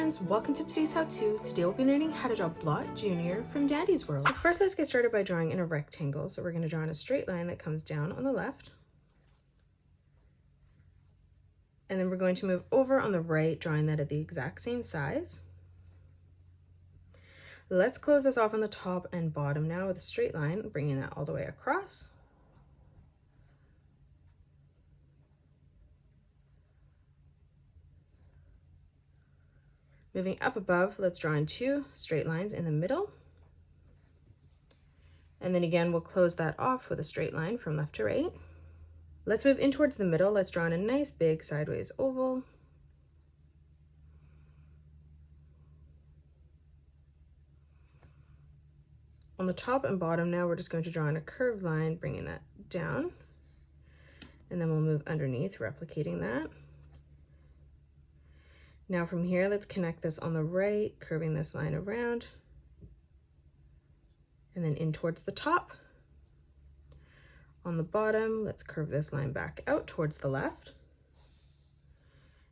friends, welcome to today's how-to. Today we'll be learning how to draw Blot Jr. from Dandy's World. So first let's get started by drawing in a rectangle. So we're going to draw in a straight line that comes down on the left. And then we're going to move over on the right, drawing that at the exact same size. Let's close this off on the top and bottom now with a straight line, bringing that all the way across. Moving up above, let's draw in two straight lines in the middle. And then again, we'll close that off with a straight line from left to right. Let's move in towards the middle. Let's draw in a nice big sideways oval. On the top and bottom now, we're just going to draw in a curved line, bringing that down. And then we'll move underneath, replicating that. Now from here, let's connect this on the right, curving this line around, and then in towards the top. On the bottom, let's curve this line back out towards the left.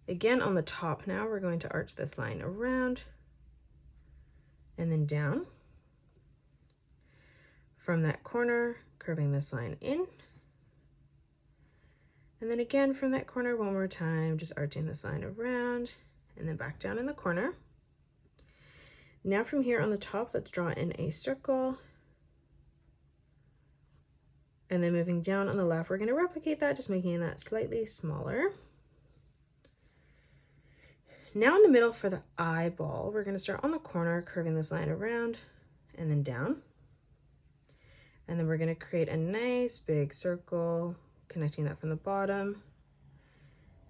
Again, on the top now, we're going to arch this line around and then down. From that corner, curving this line in. And then again, from that corner one more time, just arching this line around and then back down in the corner. Now from here on the top, let's draw in a circle. And then moving down on the left, we're going to replicate that, just making that slightly smaller. Now in the middle for the eyeball, we're going to start on the corner, curving this line around and then down. And then we're going to create a nice big circle, connecting that from the bottom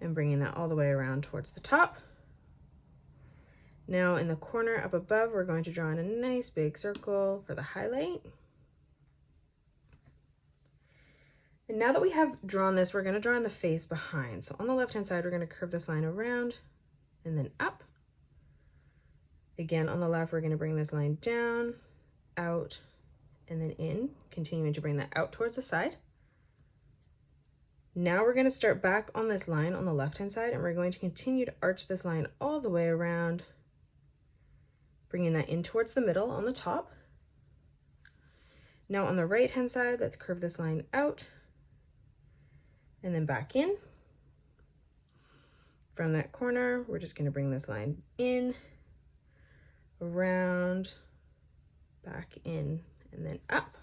and bringing that all the way around towards the top. Now in the corner up above, we're going to draw in a nice big circle for the highlight. And now that we have drawn this, we're going to draw in the face behind. So on the left-hand side, we're going to curve this line around and then up. Again, on the left, we're going to bring this line down, out, and then in, continuing to bring that out towards the side. Now we're going to start back on this line on the left-hand side, and we're going to continue to arch this line all the way around, bringing that in towards the middle on the top. Now on the right-hand side, let's curve this line out and then back in. From that corner, we're just going to bring this line in, around, back in, and then up.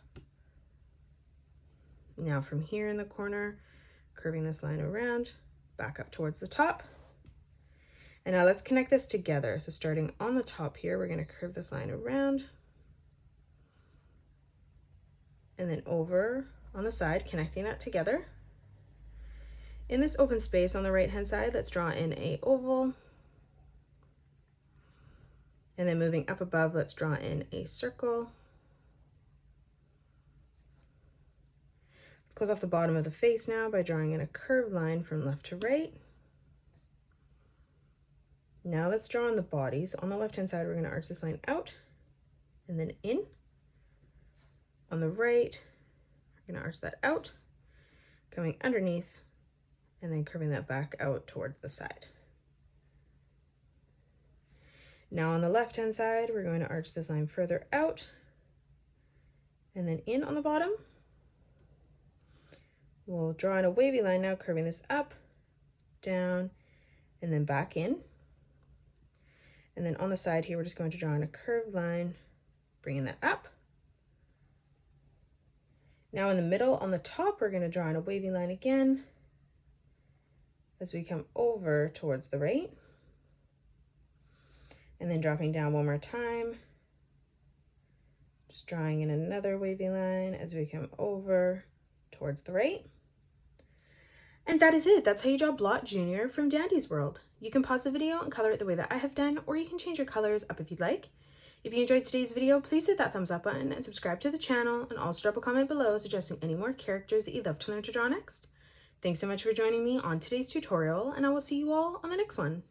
Now from here in the corner, curving this line around, back up towards the top. And now let's connect this together. So starting on the top here, we're going to curve this line around and then over on the side, connecting that together. In this open space on the right-hand side, let's draw in a oval. And then moving up above, let's draw in a circle. Let's close off the bottom of the face now by drawing in a curved line from left to right. Now let's draw on the bodies. On the left-hand side, we're going to arch this line out and then in. On the right, we're going to arch that out, coming underneath, and then curving that back out towards the side. Now on the left-hand side, we're going to arch this line further out and then in on the bottom. We'll draw in a wavy line now, curving this up, down, and then back in. And then on the side here, we're just going to draw in a curved line, bringing that up. Now in the middle on the top, we're going to draw in a wavy line again as we come over towards the right. And then dropping down one more time, just drawing in another wavy line as we come over towards the right. And that is it. That's how you draw Blot Jr. from Dandy's World. You can pause the video and color it the way that I have done, or you can change your colors up if you'd like. If you enjoyed today's video, please hit that thumbs up button and subscribe to the channel, and also drop a comment below suggesting any more characters that you'd love to learn to draw next. Thanks so much for joining me on today's tutorial, and I will see you all on the next one.